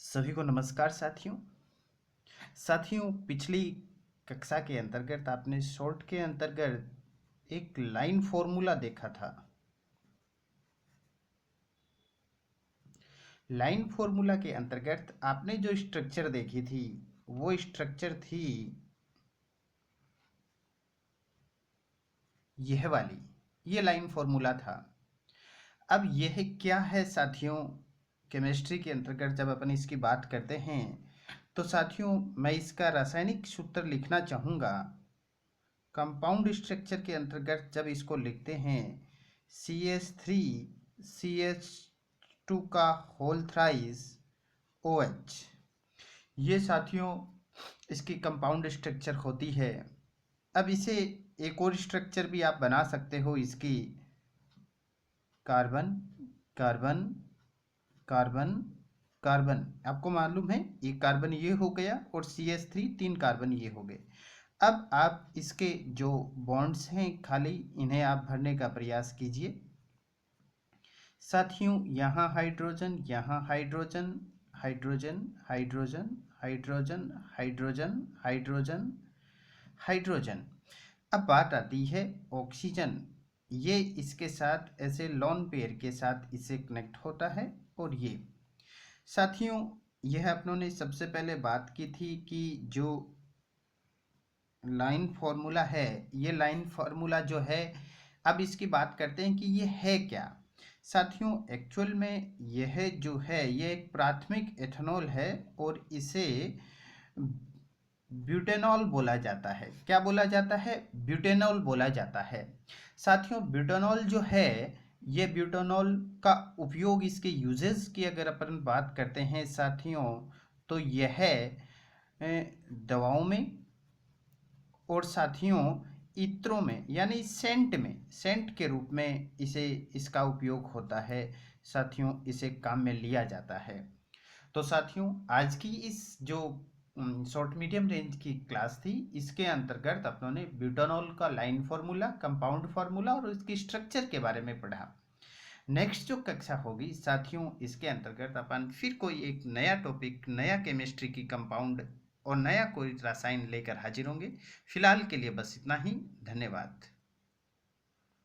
सभी को नमस्कार साथियों पिछली कक्षा के अंतर्गत आपने शॉर्ट के अंतर्गत एक लाइन फॉर्मूला देखा था। लाइन फॉर्मूला के अंतर्गत आपने जो स्ट्रक्चर देखी थी वो स्ट्रक्चर थी यह वाली, ये लाइन फॉर्मूला था। अब यह क्या है साथियों, केमिस्ट्री के अंतर्गत जब अपन इसकी बात करते हैं तो साथियों मैं इसका रासायनिक सूत्र लिखना चाहूँगा। कंपाउंड स्ट्रक्चर के अंतर्गत जब इसको लिखते हैं CH3CH2 का होल थ्राइस OH, ये साथियों इसकी कंपाउंड स्ट्रक्चर होती है। अब इसे एक और स्ट्रक्चर भी आप बना सकते हो इसकी, कार्बन कार्बन कार्बन कार्बन। आपको मालूम है ये कार्बन ये हो गया और CH3 तीन कार्बन ये हो गए। अब आप इसके जो बॉन्ड्स हैं खाली, इन्हें आप भरने का प्रयास कीजिए। साथियों यहाँ हाइड्रोजन, यहाँ hydrogen, hydrogen hydrogen hydrogen hydrogen hydrogen hydrogen. अब बात आती है ऑक्सीजन, ये इसके साथ ऐसे लॉन पेयर के साथ इसे कनेक्ट होता है। और ये साथियों यह अपनों ने सबसे पहले बात की थी कि जो लाइन फार्मूला है, ये लाइन फार्मूला जो है, अब इसकी बात करते हैं कि ये है क्या। साथियों एक्चुअल में यह जो है ये एक प्राथमिक एथेनॉल है और इसे ब्यूटेनॉल बोला जाता है। क्या बोला जाता है? ब्यूटेनॉल बोला जाता है। साथियों ब्यूटेनॉल जो है, ये ब्यूटेनॉल का उपयोग, इसके यूजेस की अगर अपन बात करते हैं साथियों, तो यह दवाओं में और साथियों इत्रों में यानी सेंट के रूप में इसका उपयोग होता है। साथियों इसे काम में लिया जाता है। तो साथियों आज की इस जो शॉर्ट मीडियम रेंज की क्लास थी, इसके अंतर्गत अपनों ने ब्यूटानॉल का लाइन फार्मूला, कंपाउंड फार्मूला और इसकी स्ट्रक्चर के बारे में पढ़ा। नेक्स्ट जो कक्षा होगी साथियों, इसके अंतर्गत अपन फिर कोई एक नया टॉपिक, नया केमिस्ट्री की कंपाउंड और नया कोई रसायन लेकर हाजिर होंगे। फिलहाल के लिए बस इतना ही। धन्यवाद।